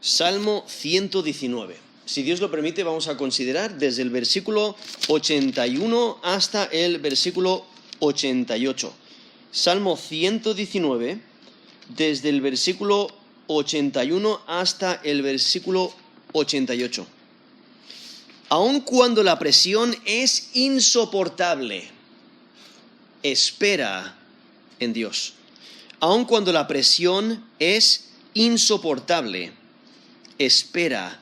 Salmo 119. Si Dios lo permite, vamos a considerar desde el versículo 81 hasta el versículo 88. Salmo 119, desde el versículo 81 hasta el versículo 88. Aun cuando la presión es insoportable, espera en Dios. Aun cuando la presión es insoportable, espera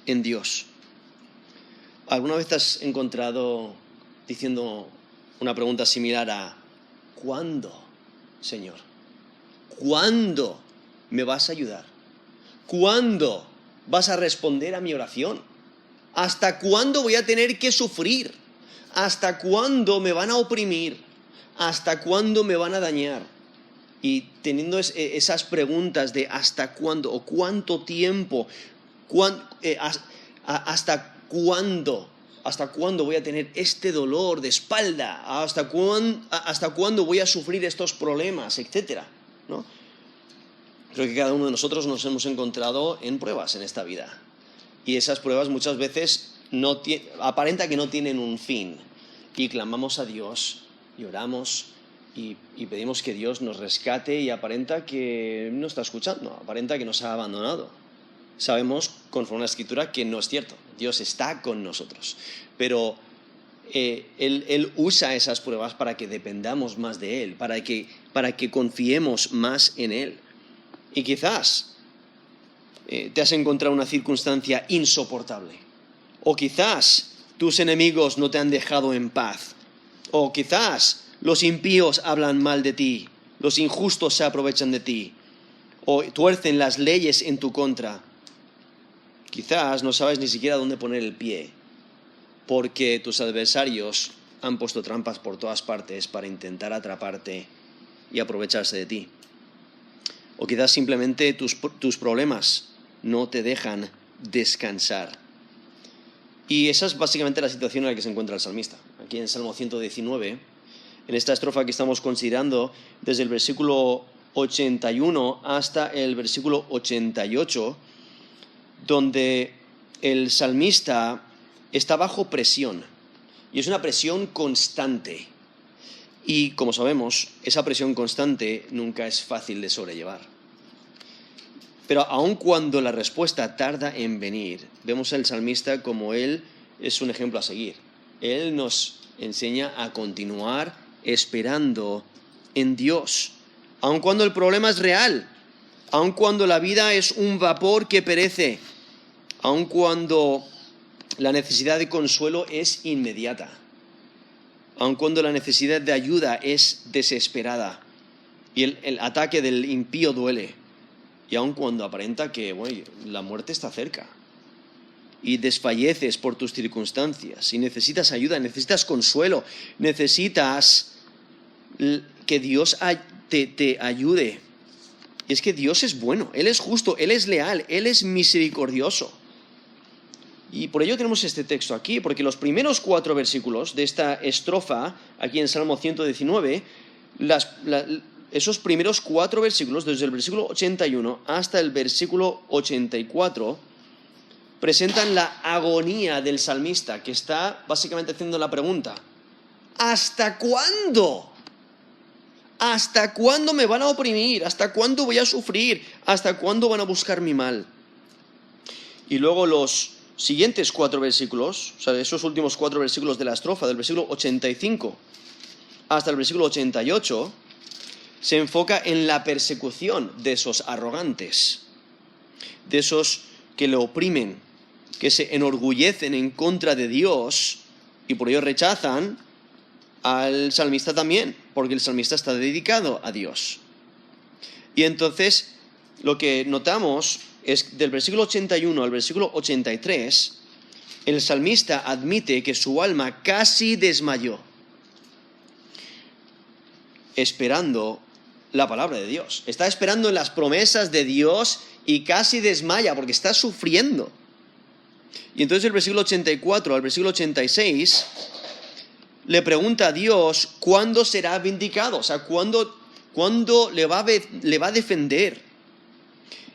en Dios. ¿Alguna vez te has encontrado diciendo una pregunta similar a ¿cuándo, Señor? ¿Cuándo me vas a ayudar? ¿Cuándo vas a responder a mi oración? ¿Hasta cuándo voy a tener que sufrir? ¿Hasta cuándo me van a oprimir? ¿Hasta cuándo me van a dañar? Y teniendo esas preguntas de ¿hasta cuándo? ¿O cuánto tiempo? ¿Hasta cuándo? ¿Hasta cuándo voy a tener este dolor de espalda? ¿Hasta cuándo voy a sufrir estos problemas? Etcétera, ¿no? Creo que cada uno de nosotros nos hemos encontrado en pruebas en esta vida. Y esas pruebas muchas veces aparenta que no tienen un fin. Y clamamos a Dios y oramos y pedimos que Dios nos rescate y aparenta que no está escuchando, aparenta que nos ha abandonado. Sabemos, conforme a la Escritura, que no es cierto. Dios está con nosotros. Pero Él usa esas pruebas para que dependamos más de Él, para que confiemos más en Él. Y quizás te has encontrado una circunstancia insoportable. O quizás tus enemigos no te han dejado en paz. O quizás los impíos hablan mal de ti. Los injustos se aprovechan de ti. O tuercen las leyes en tu contra. Quizás no sabes ni siquiera dónde poner el pie, porque tus adversarios han puesto trampas por todas partes para intentar atraparte y aprovecharse de ti. O quizás simplemente tus problemas no te dejan descansar. Y esa es básicamente la situación en la que se encuentra el salmista. Aquí en Salmo 119, en esta estrofa que estamos considerando, desde el versículo 81 hasta el versículo 88, donde el salmista está bajo presión, y es una presión constante. Y como sabemos, esa presión constante nunca es fácil de sobrellevar. Pero aun cuando la respuesta tarda en venir, vemos al salmista como él es un ejemplo a seguir. Él nos enseña a continuar esperando en Dios, aun cuando el problema es real, aun cuando la vida es un vapor que perece, aun cuando la necesidad de consuelo es inmediata, aun cuando la necesidad de ayuda es desesperada y el ataque del impío duele, y aun cuando aparenta que la muerte está cerca y desfalleces por tus circunstancias y necesitas ayuda, necesitas consuelo, necesitas que Dios te ayude. Y es que Dios es bueno, Él es justo, Él es leal, Él es misericordioso. Y por ello tenemos este texto aquí, porque los primeros 4 versículos de esta estrofa, aquí en Salmo 119, esos primeros 4 versículos, desde el versículo 81 hasta el versículo 84, presentan la agonía del salmista, que está básicamente haciendo la pregunta: ¿hasta cuándo? ¿Hasta cuándo me van a oprimir? ¿Hasta cuándo voy a sufrir? ¿Hasta cuándo van a buscar mi mal? Y luego los siguientes 4 versículos, o sea, esos últimos 4 versículos de la estrofa, del versículo 85 hasta el versículo 88, se enfoca en la persecución de esos arrogantes, de esos que le oprimen, que se enorgullecen en contra de Dios y por ello rechazan al salmista también, porque el salmista está dedicado a Dios. Y entonces lo que notamos es del versículo 81 al versículo 83, el salmista admite que su alma casi desmayó, esperando la palabra de Dios. Está esperando en las promesas de Dios y casi desmaya porque está sufriendo. Y entonces del versículo 84 al versículo 86 le pregunta a Dios cuándo será vindicado, o sea, cuándo le va a defender.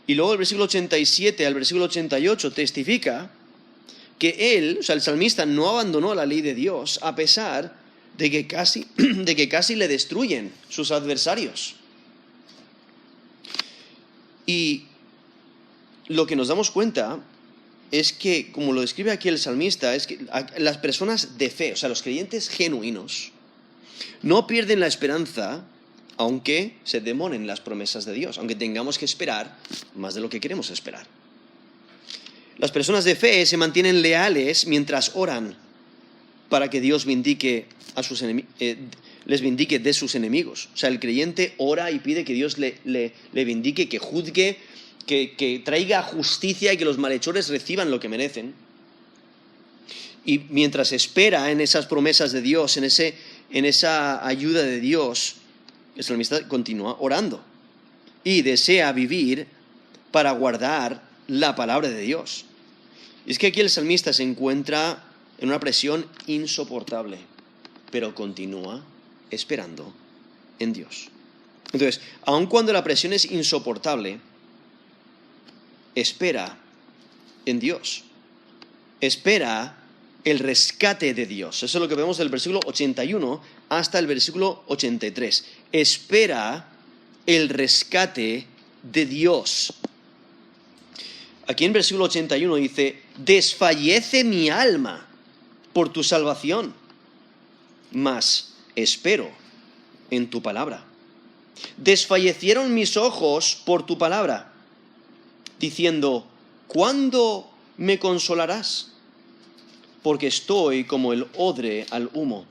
Y luego el versículo 87 al versículo 88 testifica que él, o sea, el salmista, no abandonó la ley de Dios a pesar de que casi le destruyen sus adversarios. Y lo que nos damos cuenta es que, como lo describe aquí el salmista, es que las personas de fe, o sea, los creyentes genuinos, no pierden la esperanza aunque se demoren las promesas de Dios, aunque tengamos que esperar más de lo que queremos esperar. Las personas de fe se mantienen leales mientras oran para que Dios les vindique de sus enemigos. O sea, el creyente ora y pide que Dios le vindique, que juzgue, que traiga justicia y que los malhechores reciban lo que merecen. Y mientras espera en esas promesas de Dios, en esa ayuda de Dios, el salmista continúa orando y desea vivir para guardar la palabra de Dios. Y es que aquí el salmista se encuentra en una presión insoportable, pero continúa esperando en Dios. Entonces, aun cuando la presión es insoportable, espera en Dios. Espera el rescate de Dios. Eso es lo que vemos del versículo 81 hasta el versículo 83. Espera el rescate de Dios. Aquí en versículo 81 dice: desfallece mi alma por tu salvación, mas espero en tu palabra. Desfallecieron mis ojos por tu palabra, diciendo: ¿cuándo me consolarás? Porque estoy como el odre al humo,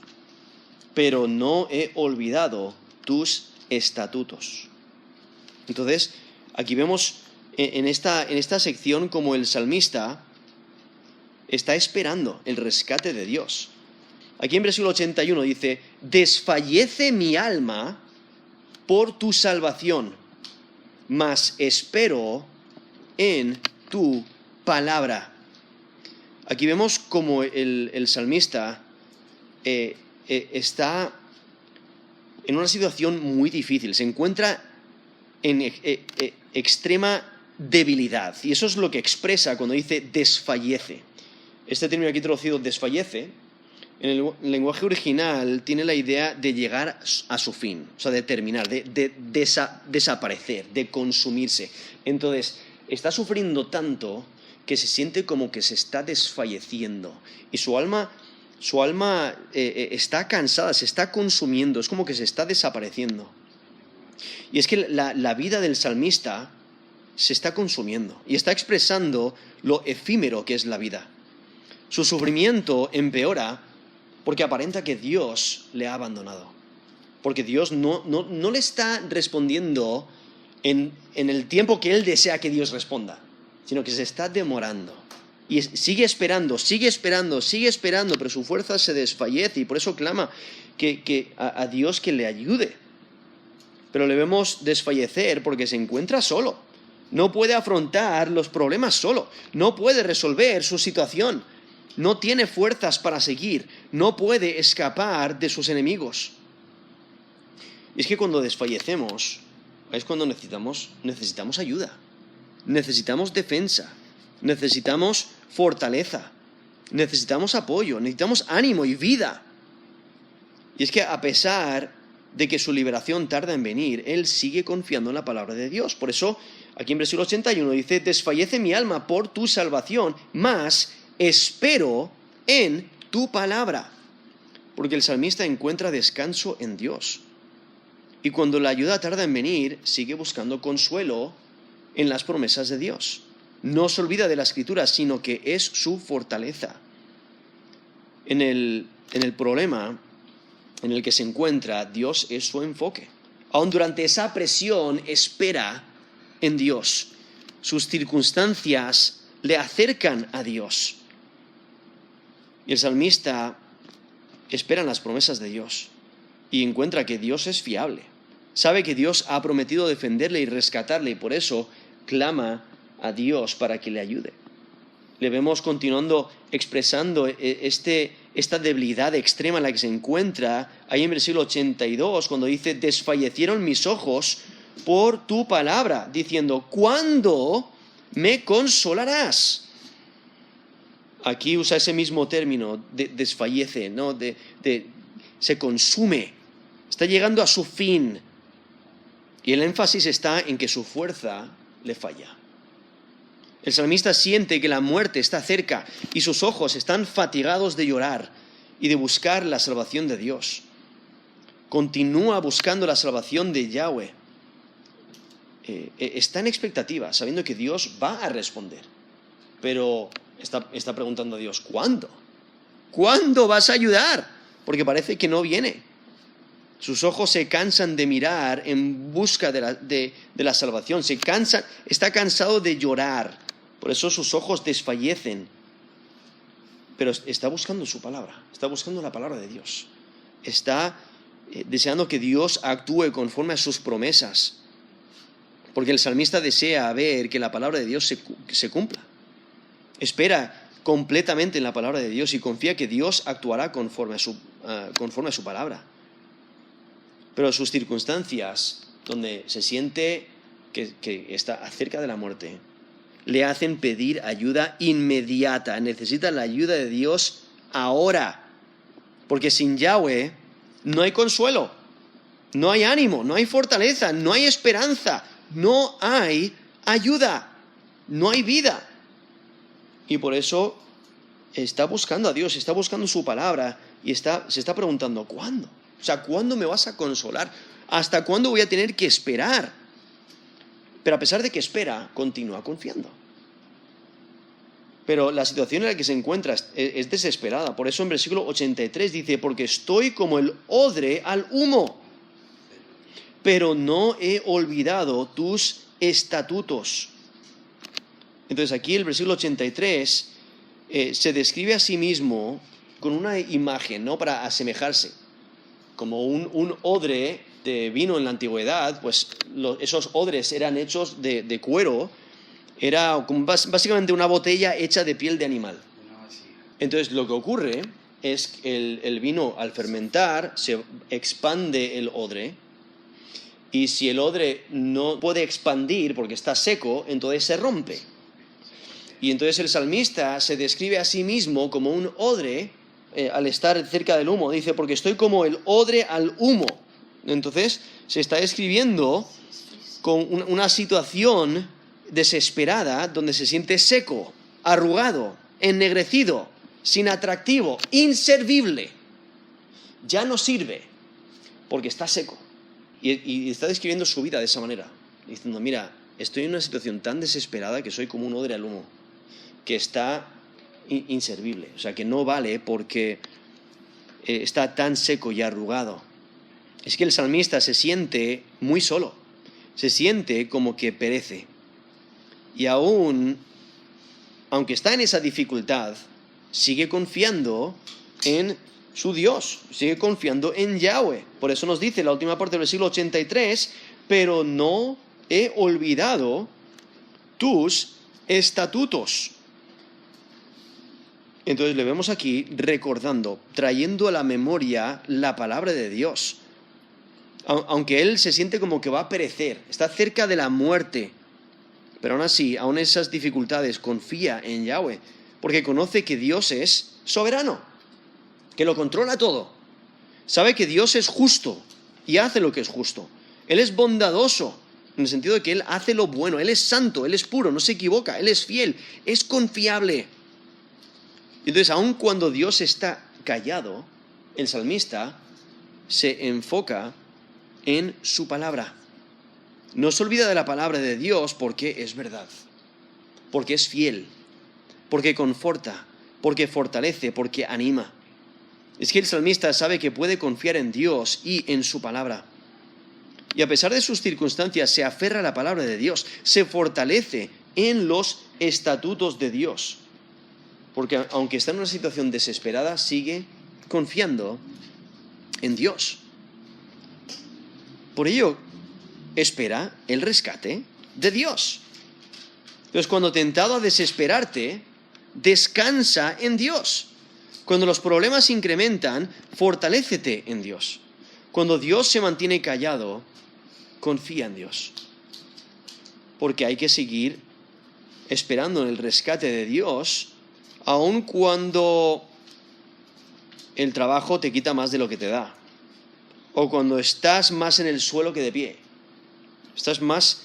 pero no he olvidado tus estatutos. Entonces, aquí vemos en esta sección como el salmista está esperando el rescate de Dios. Aquí en versículo 81 dice: desfallece mi alma por tu salvación, mas espero en tu palabra. Aquí vemos como el salmista está en una situación muy difícil, se encuentra en extrema debilidad, y eso es lo que expresa cuando dice desfallece. Este término aquí traducido desfallece, en el lenguaje original tiene la idea de llegar a su fin, o sea, de terminar, de desaparecer, de consumirse. Entonces, está sufriendo tanto que se siente como que se está desfalleciendo, y su alma está cansada, se está consumiendo, es como que se está desapareciendo. Y es que la vida del salmista se está consumiendo y está expresando lo efímero que es la vida. Su sufrimiento empeora porque aparenta que Dios le ha abandonado, porque Dios no le está respondiendo en el tiempo que él desea que Dios responda, sino que se está demorando. Y sigue esperando, pero su fuerza se desfallece, y por eso clama a Dios que le ayude. Pero le vemos desfallecer porque se encuentra solo. No puede afrontar los problemas solo, no puede resolver su situación, no tiene fuerzas para seguir, no puede escapar de sus enemigos. Y es que cuando desfallecemos es cuando necesitamos ayuda, necesitamos defensa, necesitamos fortaleza, necesitamos apoyo, necesitamos ánimo y vida. Y es que a pesar de que su liberación tarda en venir, él sigue confiando en la palabra de Dios. Por eso, aquí en versículo 81 dice: desfallece mi alma por tu salvación, mas espero en tu palabra. Porque el salmista encuentra descanso en Dios. Y cuando la ayuda tarda en venir, sigue buscando consuelo en las promesas de Dios. No se olvida de la Escritura, sino que es su fortaleza. En el problema en el que se encuentra, Dios es su enfoque. Aún durante esa presión, espera en Dios. Sus circunstancias le acercan a Dios. Y el salmista espera en las promesas de Dios y encuentra que Dios es fiable. Sabe que Dios ha prometido defenderle y rescatarle, y por eso clama a Dios para que le ayude. Le vemos continuando expresando esta debilidad extrema en la que se encuentra ahí en versículo 82, cuando dice: desfallecieron mis ojos por tu palabra, diciendo, ¿cuándo me consolarás? Aquí usa ese mismo término, desfallece, ¿no? Se consume, está llegando a su fin. Y el énfasis está en que su fuerza le falla. El salmista siente que la muerte está cerca y sus ojos están fatigados de llorar y de buscar la salvación de Dios. Continúa buscando la salvación de Yahweh. Está en expectativa, sabiendo que Dios va a responder. Pero está preguntando a Dios, ¿cuándo? ¿Cuándo vas a ayudar? Porque parece que no viene. Sus ojos se cansan de mirar en busca de la salvación. Está cansado de llorar. Por eso sus ojos desfallecen. Pero está buscando su palabra. Está buscando la palabra de Dios. Está deseando que Dios actúe conforme a sus promesas. Porque el salmista desea ver que la palabra de Dios se cumpla. Espera completamente en la palabra de Dios y confía que Dios actuará conforme a su palabra. Pero sus circunstancias, donde se siente que está cerca de la muerte, le hacen pedir ayuda inmediata. Necesita la ayuda de Dios ahora. Porque sin Yahweh no hay consuelo, no hay ánimo, no hay fortaleza, no hay esperanza, no hay ayuda, no hay vida. Y por eso está buscando a Dios, está buscando su palabra y se está preguntando, ¿cuándo? O sea, ¿cuándo me vas a consolar? ¿Hasta cuándo voy a tener que esperar? Pero a pesar de que espera, continúa confiando. Pero la situación en la que se encuentra es desesperada. Por eso en versículo 83 dice, porque estoy como el odre al humo, pero no he olvidado tus estatutos. Entonces aquí el versículo 83 se describe a sí mismo con una imagen, ¿no? Para asemejarse. Como un odre de vino en la antigüedad, pues esos odres eran hechos de cuero, era básicamente una botella hecha de piel de animal. Entonces lo que ocurre es que el vino al fermentar se expande el odre, y si el odre no puede expandir porque está seco, entonces se rompe. Y entonces el salmista se describe a sí mismo como un odre al estar cerca del humo. Dice, porque estoy como el odre al humo. Entonces se está describiendo con una situación desesperada donde se siente seco, arrugado, ennegrecido, sin atractivo, inservible. Ya no sirve porque está seco. Y está describiendo su vida de esa manera, diciendo, mira, estoy en una situación tan desesperada que soy como un odre al humo, que está inservible, o sea, que no vale porque está tan seco y arrugado. Es que el salmista se siente muy solo, se siente como que perece. Y aún, aunque está en esa dificultad, sigue confiando en su Dios, sigue confiando en Yahweh. Por eso nos dice la última parte del versículo 83, pero no he olvidado tus estatutos. Entonces le vemos aquí recordando, trayendo a la memoria la palabra de Dios. Aunque él se siente como que va a perecer, está cerca de la muerte, pero aún así, aún esas dificultades, confía en Yahweh, porque conoce que Dios es soberano, que lo controla todo. Sabe que Dios es justo y hace lo que es justo. Él es bondadoso, en el sentido de que Él hace lo bueno, Él es santo, Él es puro, no se equivoca, Él es fiel, es confiable. Entonces, aun cuando Dios está callado, el salmista se enfoca en su palabra. No se olvida de la palabra de Dios porque es verdad, porque es fiel, porque conforta, porque fortalece, porque anima. Es que el salmista sabe que puede confiar en Dios y en su palabra. Y a pesar de sus circunstancias, se aferra a la palabra de Dios, se fortalece en los estatutos de Dios. Porque aunque está en una situación desesperada, sigue confiando en Dios. Por ello, espera el rescate de Dios. Entonces, cuando tentado a desesperarte, descansa en Dios. Cuando los problemas incrementan, fortalécete en Dios. Cuando Dios se mantiene callado, confía en Dios. Porque hay que seguir esperando en el rescate de Dios, aun cuando el trabajo te quita más de lo que te da. O cuando estás más en el suelo que de pie. Estás más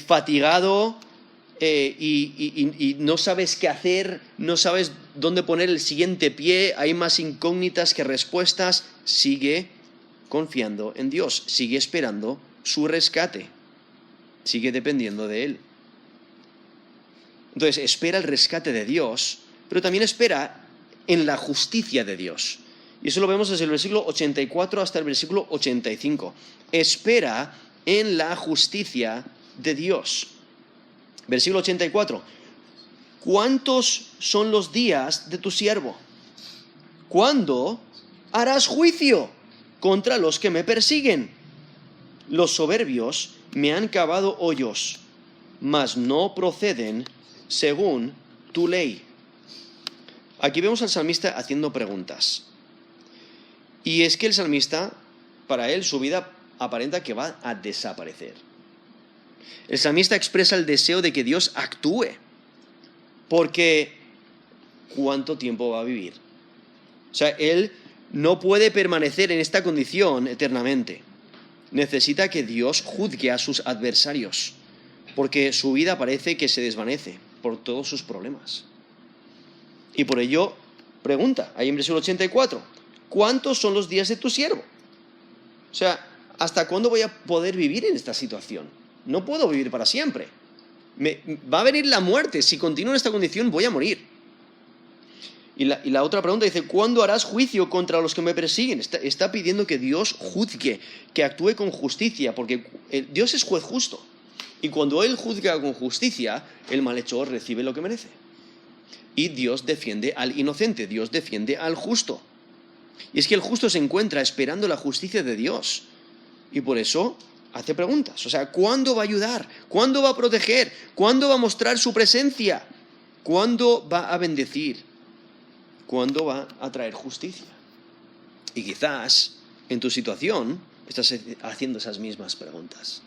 fatigado y no sabes qué hacer, no sabes dónde poner el siguiente pie, hay más incógnitas que respuestas. Sigue confiando en Dios, sigue esperando su rescate, sigue dependiendo de Él. Entonces, espera el rescate de Dios, pero también espera en la justicia de Dios. Y eso lo vemos desde el versículo 84 hasta el versículo 85. Espera en la justicia de Dios. Versículo 84. ¿Cuántos son los días de tu siervo? ¿Cuándo harás juicio contra los que me persiguen? Los soberbios me han cavado hoyos, mas no proceden según tu ley. Aquí vemos al salmista haciendo preguntas. Y es que el salmista, para él, su vida aparenta que va a desaparecer. El salmista expresa el deseo de que Dios actúe, porque ¿cuánto tiempo va a vivir? O sea, él no puede permanecer en esta condición eternamente. Necesita que Dios juzgue a sus adversarios, porque su vida parece que se desvanece por todos sus problemas. Y por ello pregunta, ahí en versículo 84, ¿cuántos son los días de tu siervo? O sea, ¿hasta cuándo voy a poder vivir en esta situación? No puedo vivir para siempre. Va a venir la muerte. Si continúo en esta condición, voy a morir. Y la otra pregunta dice, ¿cuándo harás juicio contra los que me persiguen? Está pidiendo que Dios juzgue, que actúe con justicia, porque Dios es juez justo. Y cuando Él juzga con justicia, el malhechor recibe lo que merece. Y Dios defiende al inocente, Dios defiende al justo. Y es que el justo se encuentra esperando la justicia de Dios. Y por eso hace preguntas. O sea, ¿cuándo va a ayudar? ¿Cuándo va a proteger? ¿Cuándo va a mostrar su presencia? ¿Cuándo va a bendecir? ¿Cuándo va a traer justicia? Y quizás en tu situación estás haciendo esas mismas preguntas.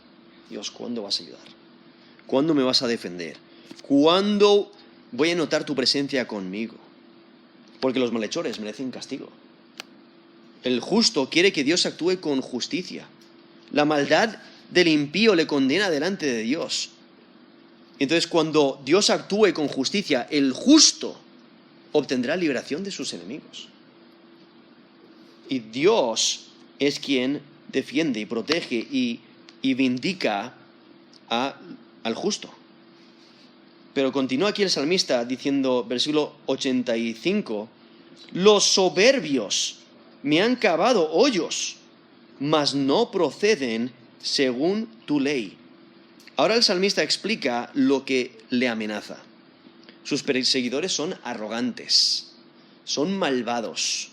Dios, ¿cuándo vas a ayudar? ¿Cuándo me vas a defender? ¿Cuándo voy a notar tu presencia conmigo? Porque los malhechores merecen castigo. El justo quiere que Dios actúe con justicia. La maldad del impío le condena delante de Dios. Entonces, cuando Dios actúe con justicia, el justo obtendrá liberación de sus enemigos. Y Dios es quien defiende y protege y vindica al justo. Pero continúa aquí el salmista diciendo, versículo 85, los soberbios me han cavado hoyos, mas no proceden según tu ley. Ahora el salmista explica lo que le amenaza. Sus perseguidores son arrogantes, son malvados,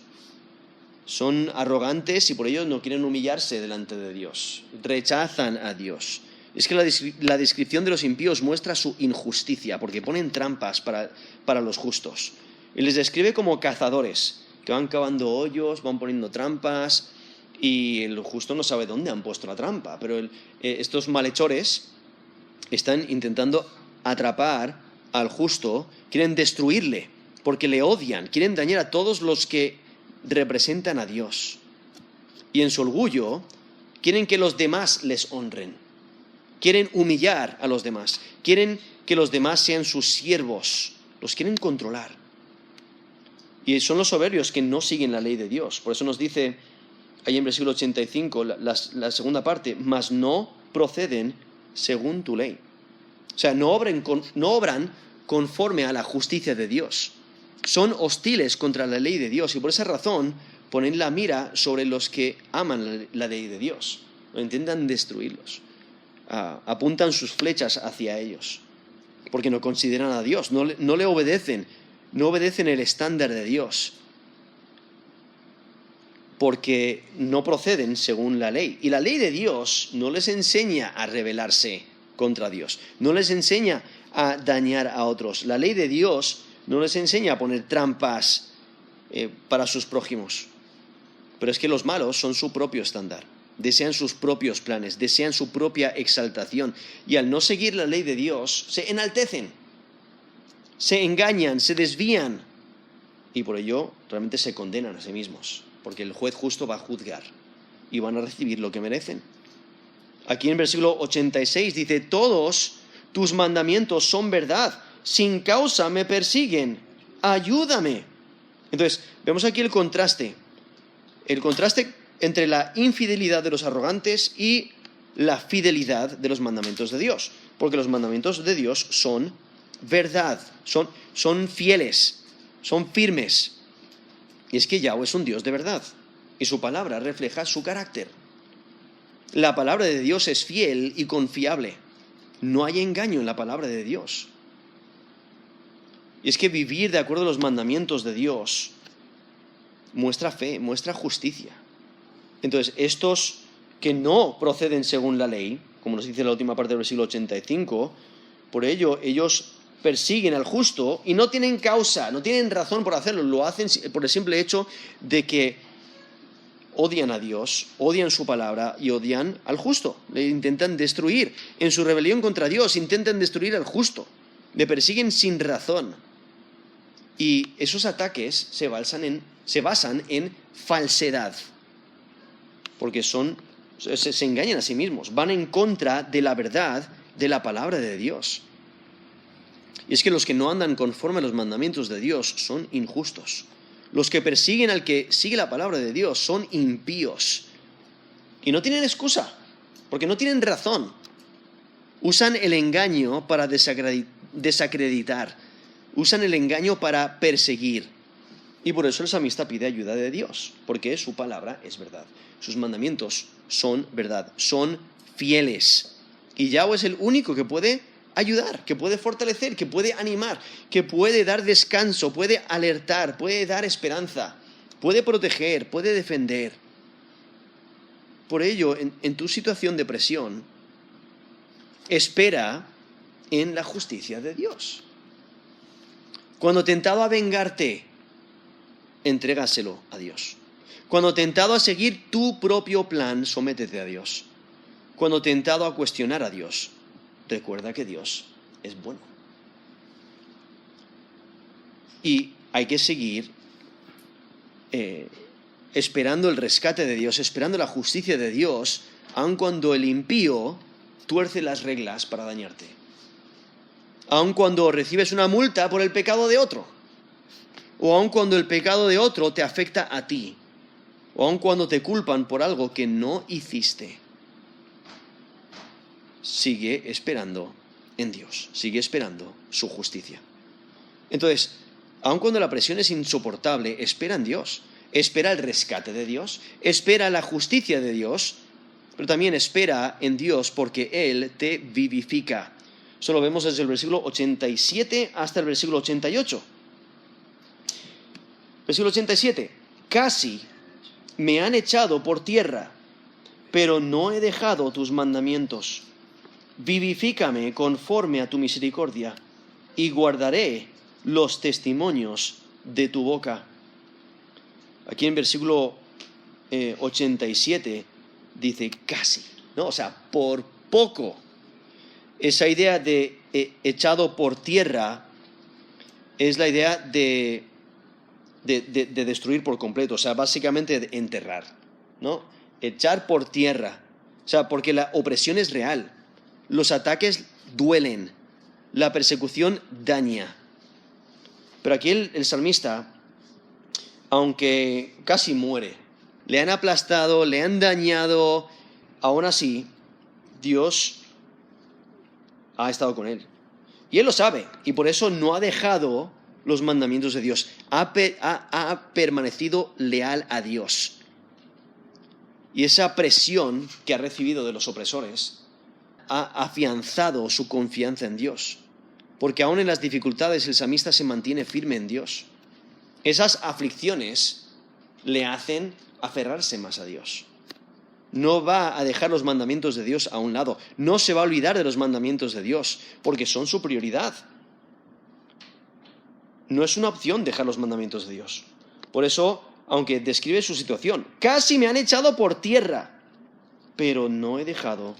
son arrogantes y por ello no quieren humillarse delante de Dios, rechazan a Dios. Es que la descripción de los impíos muestra su injusticia, porque ponen trampas para los justos. Y les describe como cazadores, que van cavando hoyos, van poniendo trampas, y el justo no sabe dónde han puesto la trampa. Pero estos malhechores están intentando atrapar al justo, quieren destruirle, porque le odian, quieren dañar a todos los que representan a Dios. Y en su orgullo, quieren que los demás les honren. Quieren humillar a los demás. Quieren que los demás sean sus siervos. Los quieren controlar. Y son los soberbios que no siguen la ley de Dios. Por eso nos dice ahí en versículo 85, la segunda parte, mas no proceden según tu ley. O sea, no obran conforme a la justicia de Dios. Son hostiles contra la ley de Dios y por esa razón ponen la mira sobre los que aman la ley de Dios. Intentan destruirlos. Apuntan sus flechas hacia ellos, porque no consideran a Dios, no le obedecen, no obedecen el estándar de Dios, porque no proceden según la ley. Y la ley de Dios no les enseña a rebelarse contra Dios, no les enseña a dañar a otros. La ley de Dios no les enseña a poner trampas para sus prójimos, pero es que los malos son su propio estándar. desean sus propios planes, desean su propia exaltación. Y al no seguir la ley de Dios, se enaltecen, se engañan, se desvían. Y por ello realmente se condenan a sí mismos, porque el juez justo va a juzgar y van a recibir lo que merecen. Aquí en versículo 86 dice, todos tus mandamientos son verdad, sin causa me persiguen, ayúdame. Entonces, vemos aquí el contraste entre la infidelidad de los arrogantes y la fidelidad de los mandamientos de Dios, porque los mandamientos de Dios son verdad, son fieles, son firmes. Y es que Yahweh es un Dios de verdad, y su palabra refleja su carácter. La palabra de Dios es fiel y confiable. No hay engaño en la palabra de Dios. Y es que vivir de acuerdo a los mandamientos de Dios muestra fe, muestra justicia. Entonces, estos que no proceden según la ley, como nos dice la última parte del versículo 85, por ello ellos persiguen al justo y no tienen causa, no tienen razón por hacerlo, lo hacen por el simple hecho de que odian a Dios, odian su palabra y odian al justo. Le intentan destruir. En su rebelión contra Dios intentan destruir al justo. Le persiguen sin razón. Y esos ataques se basan en falsedad. Porque se engañan a sí mismos. Van en contra de la verdad de la palabra de Dios. Y es que los que no andan conforme a los mandamientos de Dios son injustos. Los que persiguen al que sigue la palabra de Dios son impíos. Y no tienen excusa, porque no tienen razón. Usan el engaño para desacreditar. Usan el engaño para perseguir. Y por eso el salmista pide ayuda de Dios, porque su palabra es verdad. Sus mandamientos son verdad, son fieles. Y Yahweh es el único que puede ayudar, que puede fortalecer, que puede animar, que puede dar descanso, puede alertar, puede dar esperanza, puede proteger, puede defender. Por ello, en tu situación de presión, espera en la justicia de Dios. Cuando tentado a vengarte, entrégaselo a Dios. Cuando tentado a seguir tu propio plan, sométete a Dios. Cuando tentado a cuestionar a Dios, recuerda que Dios es bueno. Y hay que seguir esperando el rescate de Dios, esperando la justicia de Dios, aun cuando el impío tuerce las reglas para dañarte. Aun cuando recibes una multa por el pecado de otro. O aun cuando el pecado de otro te afecta a ti. O aun cuando te culpan por algo que no hiciste. Sigue esperando en Dios, sigue esperando su justicia. Entonces, aun cuando la presión es insoportable, espera en Dios, espera el rescate de Dios, espera la justicia de Dios, pero también espera en Dios porque Él te vivifica. Eso lo vemos desde el versículo 87 hasta el versículo 88. Versículo 87. Casi me han echado por tierra, pero no he dejado tus mandamientos. Vivifícame conforme a tu misericordia, y guardaré los testimonios de tu boca. Aquí en versículo 87 dice casi, ¿no? O sea, por poco. Esa idea de echado por tierra es la idea de destruir por completo, o sea, básicamente de enterrar, ¿no? Echar por tierra, o sea, porque la opresión es real. Los ataques duelen, la persecución daña. Pero aquí el salmista, aunque casi muere, le han aplastado, le han dañado, aún así, Dios ha estado con él. Y él lo sabe, y por eso no ha dejado los mandamientos de Dios. Ha permanecido leal a Dios. Y esa presión que ha recibido de los opresores ha afianzado su confianza en Dios. Porque aún en las dificultades el salmista se mantiene firme en Dios. Esas aflicciones le hacen aferrarse más a Dios. No va a dejar los mandamientos de Dios a un lado. No se va a olvidar de los mandamientos de Dios, porque son su prioridad. No es una opción dejar los mandamientos de Dios. Por eso, aunque describe su situación, casi me han echado por tierra. pero no he dejado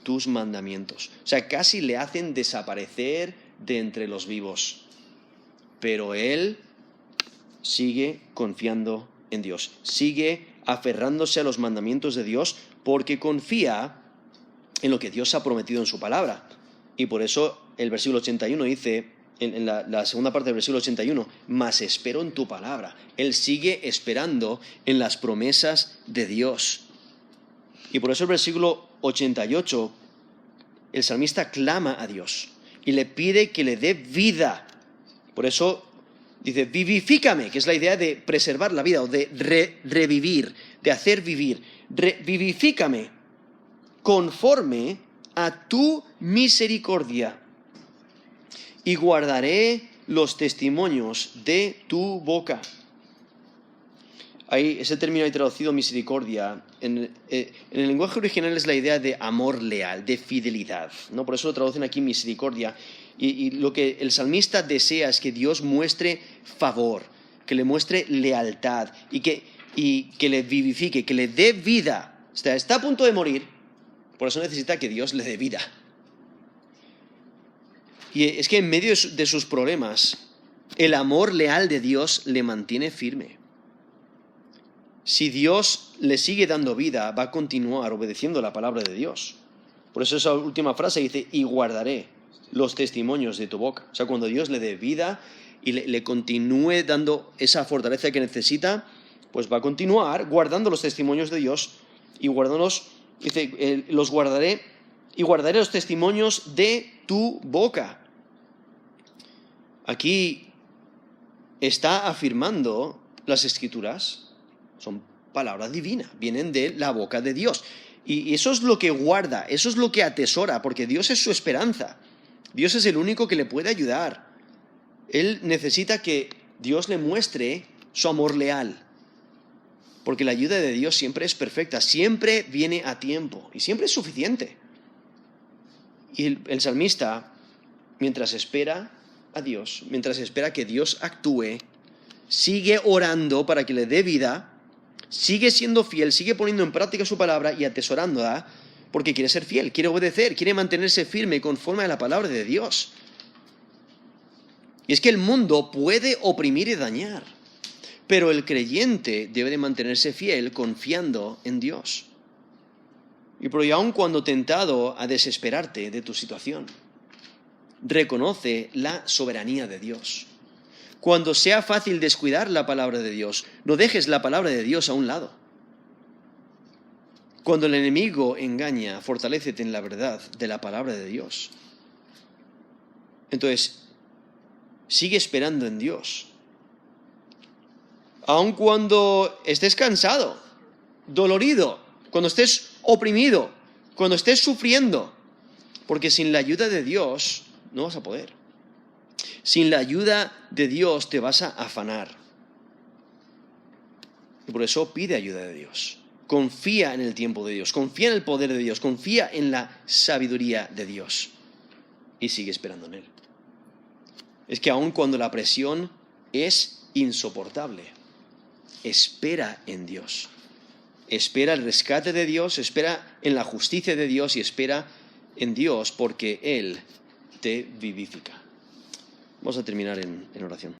tus mandamientos. O sea, casi le hacen desaparecer de entre los vivos. Pero él sigue confiando en Dios, sigue aferrándose a los mandamientos de Dios porque confía en lo que Dios ha prometido en su palabra. Y por eso el versículo 81 dice, en la segunda parte del versículo 81, mas espero en tu palabra. Él sigue esperando en las promesas de Dios. Y por eso el versículo 88, el salmista clama a Dios y le pide que le dé vida. Por eso dice, vivifícame, que es la idea de preservar la vida o de revivir, de hacer vivir. Vivifícame conforme a tu misericordia y guardaré los testimonios de tu boca. Ahí, ese término ahí traducido misericordia, en el lenguaje original es la idea de amor leal, de fidelidad, ¿no? Por eso lo traducen aquí misericordia. Y lo que el salmista desea es que Dios muestre favor, que le muestre lealtad y que le vivifique, que le dé vida. O sea, está a punto de morir, por eso necesita que Dios le dé vida. Y es que en medio de sus problemas, el amor leal de Dios le mantiene firme. Si Dios le sigue dando vida, va a continuar obedeciendo la palabra de Dios. Por eso esa última frase dice, y guardaré los testimonios de tu boca. O sea, cuando Dios le dé vida y le continúe dando esa fortaleza que necesita, pues va a continuar guardando los testimonios de Dios y guardándolos, dice, los guardaré y guardaré los testimonios de tu boca. Aquí está afirmando las Escrituras. Son palabras divinas, vienen de la boca de Dios. Y eso es lo que guarda, eso es lo que atesora, porque Dios es su esperanza. Dios es el único que le puede ayudar. Él necesita que Dios le muestre su amor leal, porque la ayuda de Dios siempre es perfecta, siempre viene a tiempo y siempre es suficiente. Y el salmista, mientras espera a Dios, mientras espera que Dios actúe, sigue orando para que le dé vida, sigue siendo fiel, sigue poniendo en práctica su palabra y atesorándola porque quiere ser fiel, quiere obedecer, quiere mantenerse firme conforme a la palabra de Dios. Y es que el mundo puede oprimir y dañar, pero el creyente debe de mantenerse fiel confiando en Dios. Y por ello, aun cuando tentado a desesperarte de tu situación, reconoce la soberanía de Dios. Cuando sea fácil descuidar la palabra de Dios, no dejes la palabra de Dios a un lado. Cuando el enemigo engaña, fortalécete en la verdad de la palabra de Dios. Entonces, sigue esperando en Dios. Aun cuando estés cansado, dolorido, cuando estés oprimido, cuando estés sufriendo, porque sin la ayuda de Dios no vas a poder. Sin la ayuda de Dios te vas a afanar. Y por eso pide ayuda de Dios. Confía en el tiempo de Dios, confía en el poder de Dios, confía en la sabiduría de Dios. Y sigue esperando en Él. Es que aun cuando la presión es insoportable, espera en Dios. Espera el rescate de Dios, espera en la justicia de Dios y espera en Dios porque Él te vivifica. Vamos a terminar en oración.